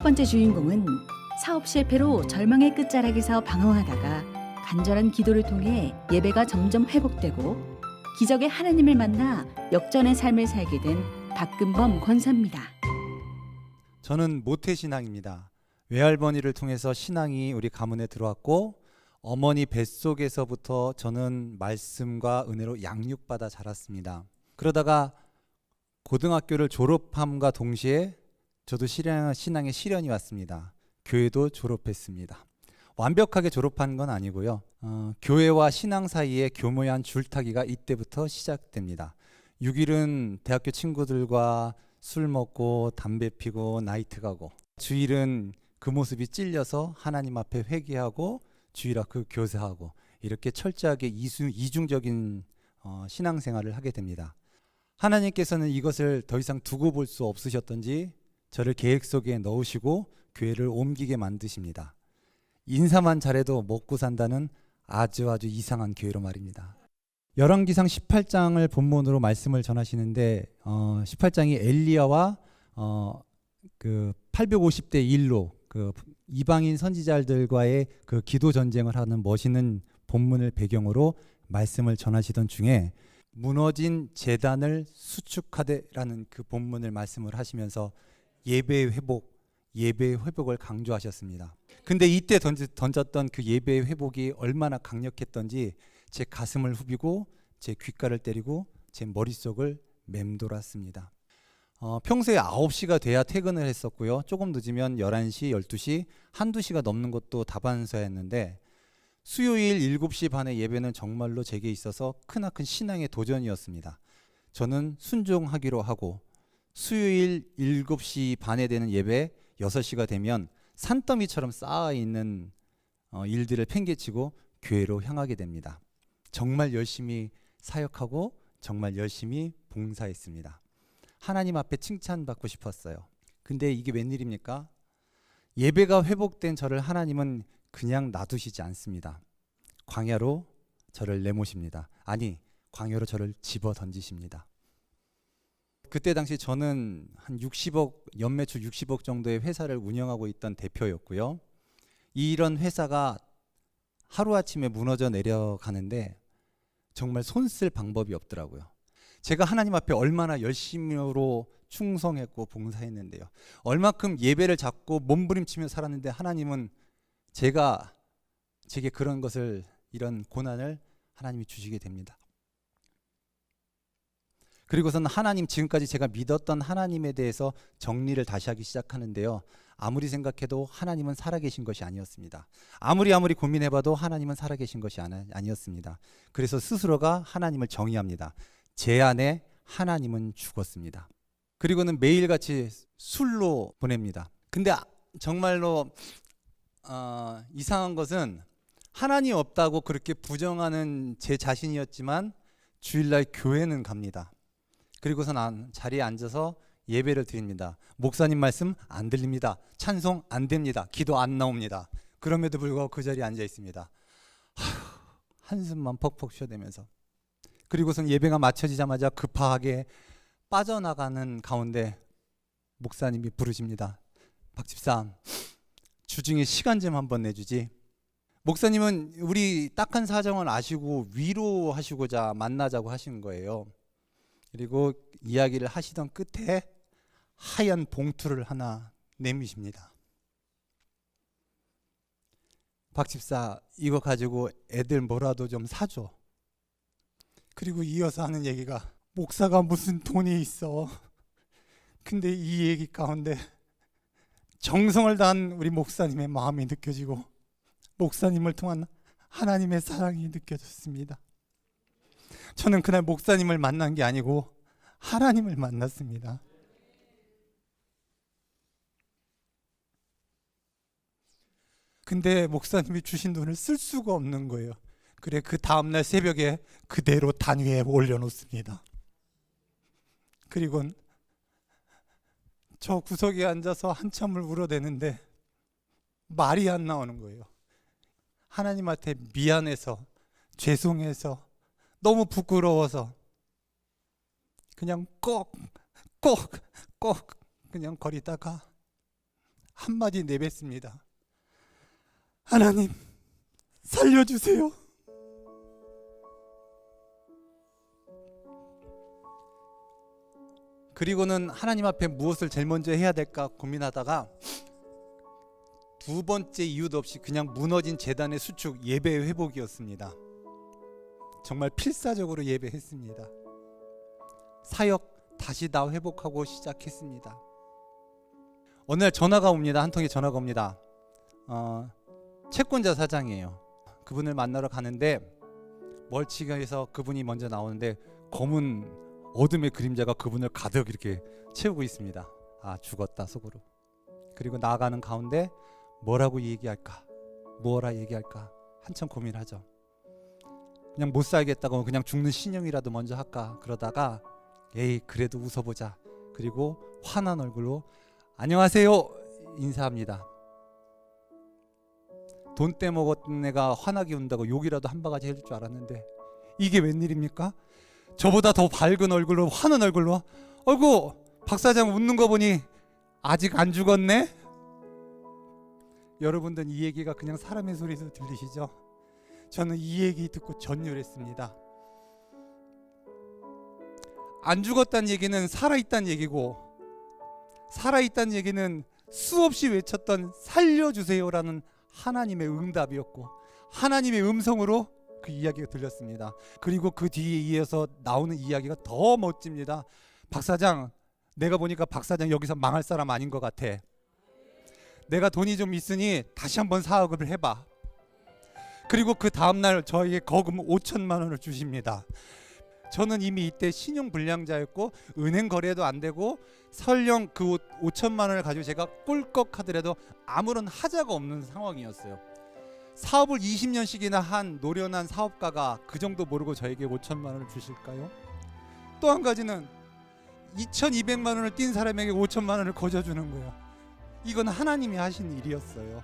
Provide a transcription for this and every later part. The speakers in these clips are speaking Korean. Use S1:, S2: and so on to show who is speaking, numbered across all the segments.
S1: 첫 번째 주인공은 사업 실패로 절망의 끝자락에서 방황하다가 간절한 기도를 통해 예배가 점점 회복되고 기적의 하나님을 만나 역전의 삶을 살게 된 박근범 권사입니다.
S2: 저는 모태신앙입니다. 외할머니를 통해서 신앙이 우리 가문에 들어왔고 어머니 뱃속에서부터 저는 말씀과 은혜로 양육받아 자랐습니다. 그러다가 고등학교를 졸업함과 동시에 저도 신앙의 시련이 왔습니다. 교회도 졸업했습니다. 완벽하게 졸업한 건 아니고요. 교회와 신앙 사이에 교묘한 줄타기가 이때부터 시작됩니다. 6일은 대학교 친구들과 술 먹고 담배 피고 나이트 가고, 주일은 그 모습이 찔려서 하나님 앞에 회개하고 주일학교 교사하고, 이렇게 철저하게 이중적인 신앙생활을 하게 됩니다. 하나님께서는 이것을 더 이상 두고 볼 수 없으셨던지 저를 계획 속에 넣으시고 교회를 옮기게 만드십니다. 인사만 잘해도 먹고 산다는 아주 이상한 교회로 말입니다. 열왕기상 18장을 본문으로 말씀을 전하시는데 18장이 엘리야와 그 850대 1로 그 이방인 선지자들과의 그 기도 전쟁을 하는 멋있는 본문을 배경으로 말씀을 전하시던 중에 무너진 제단을 수축하되라는 그 본문을 말씀을 하시면서 예배의 회복을 강조하셨습니다. 근데 이때 던졌던 그 예배의 회복이 얼마나 강력했던지 제 가슴을 후비고 제 귓가를 때리고 제 머릿속을 맴돌았습니다. 평소에 9시가 돼야 퇴근을 했었고요. 조금 늦으면 11시, 12시, 한두 시가 넘는 것도 다반사였는데 수요일 7시 반에 예배는 정말로 제게 있어서 크나큰 신앙의 도전이었습니다. 저는 순종하기로 하고 수요일 7시 반에 되는 예배 6시가 되면 산더미처럼 쌓아있는 일들을 팽개치고 교회로 향하게 됩니다. 정말 열심히 사역하고 정말 열심히 봉사했습니다. 하나님 앞에 칭찬받고 싶었어요. 근데 이게 웬일입니까? 예배가 회복된 저를 하나님은 그냥 놔두시지 않습니다. 광야로 저를 내모십니다. 아니, 광야로 저를 집어 던지십니다. 그때 당시 저는 한 60억, 연매출 60억 정도의 회사를 운영하고 있던 대표였고요. 이런 회사가 하루아침에 무너져 내려가는데 정말 손 쓸 방법이 없더라고요. 제가 하나님 앞에 얼마나 열심으로 충성했고 봉사했는데요. 얼마큼 예배를 잡고 몸부림치며 살았는데 하나님은 제게 그런 것을, 이런 고난을 하나님이 주시게 됩니다. 그리고서는 하나님, 지금까지 제가 믿었던 하나님에 대해서 정리를 다시 하기 시작하는데요. 아무리 생각해도 하나님은 살아계신 것이 아니었습니다. 아무리 고민해봐도 하나님은 살아계신 것이 아니었습니다. 그래서 스스로가 하나님을 정의합니다. 제 안에 하나님은 죽었습니다. 그리고는 매일같이 술로 보냅니다. 근데 정말로 이상한 것은 하나님 없다고 그렇게 부정하는 제 자신이었지만 주일날 교회는 갑니다. 그리고선 자리에 앉아서 예배를 드립니다. 목사님 말씀 안 들립니다. 찬송 안 됩니다. 기도 안 나옵니다. 그럼에도 불구하고 그 자리에 앉아 있습니다. 한숨만 퍽퍽 쉬어대면서, 그리고선 예배가 마쳐지자마자 급하게 빠져나가는 가운데 목사님이 부르십니다. 박 집사, 주중에 시간 좀 한번 내주지. 목사님은 우리 딱한 사정을 아시고 위로하시고자 만나자고 하신 거예요. 그리고 이야기를 하시던 끝에 하얀 봉투를 하나 내미십니다. 박 집사, 이거 가지고 애들 뭐라도 좀 사줘. 그리고 이어서 하는 얘기가, 목사가 무슨 돈이 있어. 근데 이 얘기 가운데 정성을 다한 우리 목사님의 마음이 느껴지고 목사님을 통한 하나님의 사랑이 느껴졌습니다. 저는 그날 목사님을 만난 게 아니고 하나님을 만났습니다. 근데 목사님이 주신 돈을 쓸 수가 없는 거예요. 그래, 그 다음날 새벽에 그대로 단위에 올려놓습니다. 그리고는 저 구석에 앉아서 한참을 울어대는데 말이 안 나오는 거예요. 하나님한테 미안해서, 죄송해서, 너무 부끄러워서 그냥 꼭 그냥 거리다가 한마디 내뱉습니다. 하나님, 살려주세요. 그리고는 하나님 앞에 무엇을 제일 먼저 해야 될까 고민하다가 두 번째 이유도 없이 그냥 무너진 제단의 수축, 예배의 회복이었습니다. 정말 필사적으로 예배했습니다. 사역 다시 다 회복하고 시작했습니다. 어느 날 전화가 옵니다. 한 통의 전화가 옵니다. 채권자 사장이에요. 그분을 만나러 가는데 멀찌감해서 그분이 먼저 나오는데 검은 어둠의 그림자가 그분을 가득 이렇게 채우고 있습니다. 아, 죽었다 속으로. 그리고 나아가는 가운데 뭐라고 얘기할까? 뭐라 얘기할까? 한참 고민하죠. 그냥 못 살겠다고 그냥 죽는 신용이라도 먼저 할까? 그러다가 에이, 그래도 웃어보자. 그리고 환한 얼굴로 안녕하세요 인사합니다. 돈 떼먹었던 애가 환하게 운다고 욕이라도 한 바가지 해줄 줄 알았는데 이게 웬일입니까? 저보다 더 밝은 얼굴로 환한 얼굴로 어이구 박 사장 웃는 거 보니 아직 안 죽었네? 여러분들 이 얘기가 그냥 사람의 소리에서 들리시죠? 저는 이 얘기 듣고 전율했습니다. 안 죽었다는 얘기는 살아있다는 얘기고 살아있다는 얘기는 수없이 외쳤던 살려주세요라는 하나님의 응답이었고 하나님의 음성으로 그 이야기가 들렸습니다. 그리고 그 뒤에 이어서 나오는 이야기가 더 멋집니다. 박 사장, 내가 보니까 박 사장 여기서 망할 사람 아닌 것 같아. 내가 돈이 좀 있으니 다시 한번 사업을 해봐. 그리고 그 다음날 저에게 거금 5천만 원을 주십니다. 저는 이미 이때 신용불량자였고 은행 거래도 안 되고 설령 그 5천만 원을 가지고 제가 꿀꺽 하더라도 아무런 하자가 없는 상황이었어요. 사업을 20년씩이나 한 노련한 사업가가 그 정도 모르고 저에게 5천만 원을 주실까요? 또 한 가지는 2,200만 원을 띈 사람에게 5천만 원을 거저주는 거예요. 이건 하나님이 하신 일이었어요.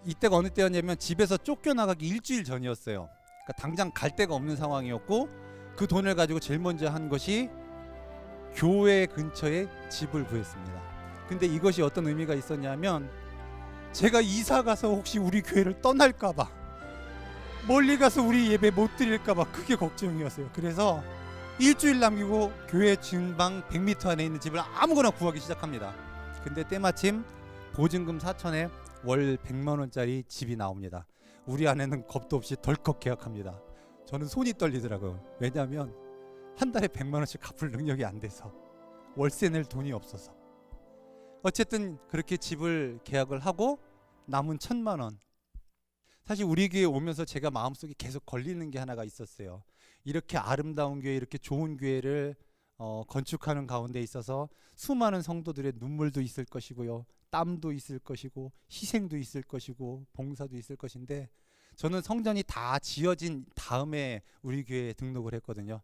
S2: 이때가 어느 때였냐면 집에서 쫓겨나가기 일주일 전이었어요. 그러니까 당장 갈 데가 없는 상황이었고 그 돈을 가지고 제일 먼저 한 것이 교회 근처에 집을 구했습니다. 근데 이것이 어떤 의미가 있었냐면 제가 이사 가서 혹시 우리 교회를 떠날까 봐 멀리 가서 우리 예배 못 드릴까 봐 그게 걱정이었어요. 그래서 일주일 남기고 교회 근방 100m 안에 있는 집을 아무거나 구하기 시작합니다. 근데 때마침 보증금 4천에 월 100만 원짜리 집이 나옵니다. 우리 아내는 겁도 없이 덜컥 계약합니다. 저는 손이 떨리더라고요. 왜냐하면 한 달에 100만 원씩 갚을 능력이 안 돼서 월세 낼 돈이 없어서. 어쨌든 그렇게 집을 계약을 하고 남은 1,000만 원. 사실 우리 교회 오면서 제가 마음속에 계속 걸리는 게 하나가 있었어요. 이렇게 아름다운 교회, 이렇게 좋은 교회를 건축하는 가운데 있어서 수많은 성도들의 눈물도 있을 것이고요, 땀도 있을 것이고, 희생도 있을 것이고, 봉사도 있을 것인데, 저는 성전이 다 지어진 다음에 우리 교회에 등록을 했거든요.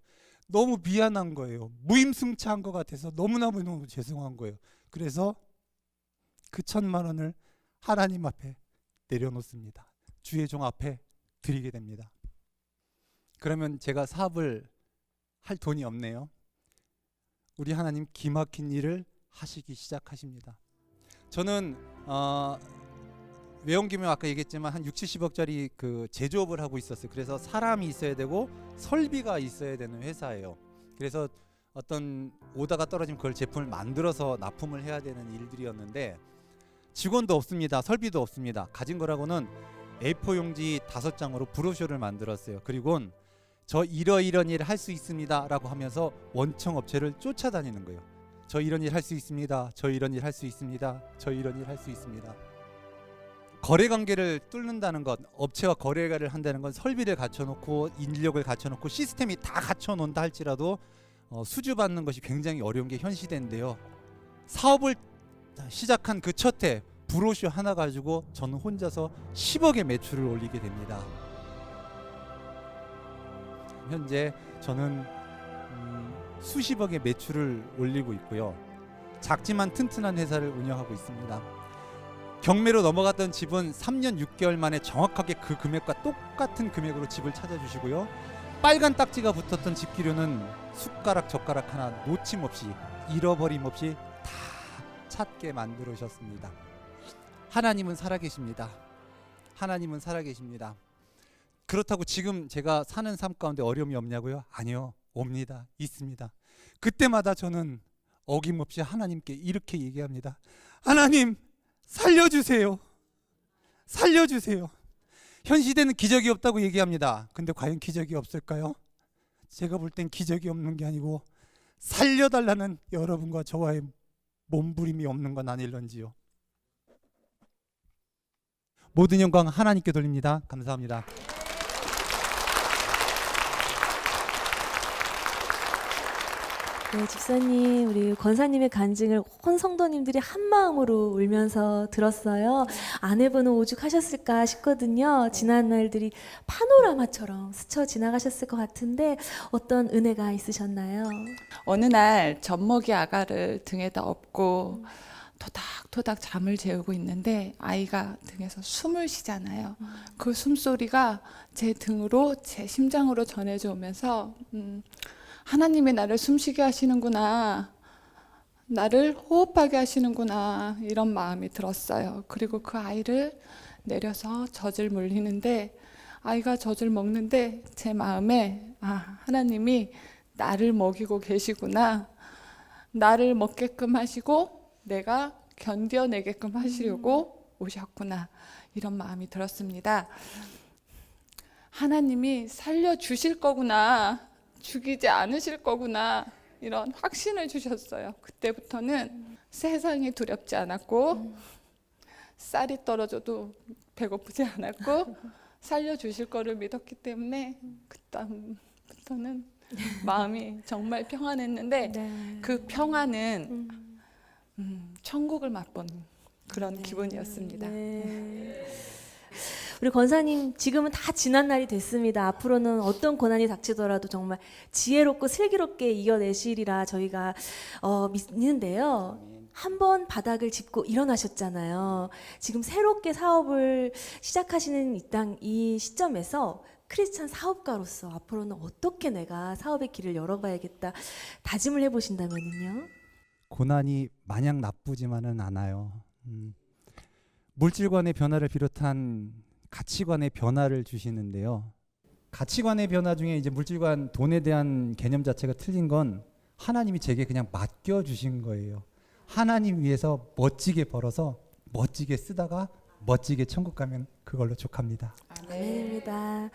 S2: 너무 미안한 거예요. 무임승차한 것 같아서 너무너무 죄송한 거예요. 그래서 그 1,000만 원을 하나님 앞에 내려놓습니다. 주의 종 앞에 드리게 됩니다. 그러면 제가 사업을 할 돈이 없네요. 우리 하나님 기막힌 일을 하시기 시작하십니다. 저는 외원 김에 아까 얘기했지만 한 60-70억짜리 그 제조업을 하고 있었어요. 그래서 사람이 있어야 되고 설비가 있어야 되는 회사예요. 그래서 어떤 오다가 떨어지면 그걸 제품을 만들어서 납품을 해야 되는 일들이었는데 직원도 없습니다. 설비도 없습니다. 가진 거라고는 A4 용지 5장으로 브로셔를 만들었어요. 그리고 저 이런 일 할 수 있습니다 라고 하면서 원청 업체를 쫓아다니는 거예요. 저 이런 일 할 수 있습니다. 저 이런 일 할 수 있습니다. 저 이런 일 할 수 있습니다. 거래관계를 뚫는다는 것, 업체와 거래를 한다는 건 설비를 갖춰놓고 인력을 갖춰놓고 시스템이 다 갖춰놓는다 할지라도 수주받는 것이 굉장히 어려운 게 현시대인데요. 사업을 시작한 그 첫 해 브로셔 하나 가지고 저는 혼자서 10억의 매출을 올리게 됩니다. 현재 저는 수십억의 매출을 올리고 있고요. 작지만 튼튼한 회사를 운영하고 있습니다. 경매로 넘어갔던 집은 3년 6개월 만에 정확하게 그 금액과 똑같은 금액으로 집을 찾아주시고요. 빨간 딱지가 붙었던 집기료는 숟가락 젓가락 하나 놓침 없이 잃어버림 없이 다 찾게 만들어주셨습니다. 하나님은 살아계십니다. 하나님은 살아계십니다. 그렇다고 지금 제가 사는 삶 가운데 어려움이 없냐고요? 아니요. 옵니다. 있습니다. 그때마다 저는 어김없이 하나님께 이렇게 얘기합니다. 하나님, 살려주세요. 살려주세요. 현 시대는 기적이 없다고 얘기합니다. 근데 과연 기적이 없을까요? 제가 볼 땐 기적이 없는 게 아니고 살려달라는 여러분과 저와의 몸부림이 없는 건 아닐런지요. 모든 영광 하나님께 돌립니다. 감사합니다.
S3: 네, 집사님, 우리 권사님의 간증을 온 성도님들이 한 마음으로 울면서 들었어요. 아내분은 오죽하셨을까 싶거든요. 지난 날들이 파노라마처럼 스쳐 지나가셨을 것 같은데 어떤 은혜가 있으셨나요?
S4: 어느 날 젖먹이 아가를 등에다 업고 토닥토닥 잠을 재우고 있는데 아이가 등에서 숨을 쉬잖아요. 그 숨소리가 제 등으로 제 심장으로 전해져 오면서 하나님이 나를 숨쉬게 하시는구나, 나를 호흡하게 하시는구나, 이런 마음이 들었어요. 그리고 그 아이를 내려서 젖을 물리는데 아이가 젖을 먹는데 제 마음에 하나님이 나를 먹이고 계시구나, 나를 먹게끔 하시고 내가 견뎌내게끔 하시려고 오셨구나, 이런 마음이 들었습니다. 하나님이 살려주실 거구나, 죽이지 않으실 거구나, 이런 확신을 주셨어요. 그때부터는 세상이 두렵지 않았고 쌀이 떨어져도 배고프지 않았고 살려주실 거를 믿었기 때문에 그다음부터는 마음이 정말 평안했는데
S3: 네.
S4: 그 평안은 천국을 맛본 그런 기분이었습니다.
S3: 네. 우리 권사님, 지금은 다 지난 날이 됐습니다. 앞으로는 어떤 고난이 닥치더라도 정말 지혜롭고 슬기롭게 이겨내시리라 저희가 믿는데요. 한번 바닥을 짚고 일어나셨잖아요. 지금 새롭게 사업을 시작하시는 이 시점에서 크리스찬 사업가로서 앞으로는 어떻게 내가 사업의 길을 열어가야겠다 다짐을 해보신다면요?
S2: 고난이 마냥 나쁘지만은 않아요. 물질관의 변화를 비롯한 가치관의 변화를 주시는데요. 가치관의 변화 중에 이제 물질관, 돈에 대한 개념 자체가 틀린 건 하나님이 제게 그냥 맡겨 주신 거예요. 하나님 위해서 멋지게 벌어서 멋지게 쓰다가 멋지게 천국 가면 그걸로 족합니다.
S3: 아멘입니다.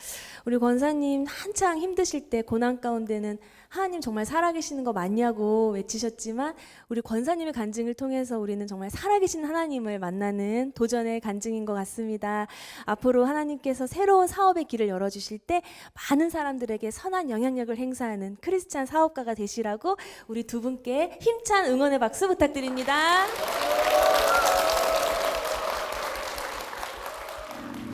S3: 우리 권사님 한창 힘드실 때 고난 가운데는 하나님 정말 살아계시는 거 맞냐고 외치셨지만 우리 권사님의 간증을 통해서 우리는 정말 살아계신 하나님을 만나는 도전의 간증인 것 같습니다. 앞으로 하나님께서 새로운 사업의 길을 열어주실 때 많은 사람들에게 선한 영향력을 행사하는 크리스찬 사업가가 되시라고 우리 두 분께 힘찬 응원의 박수 부탁드립니다.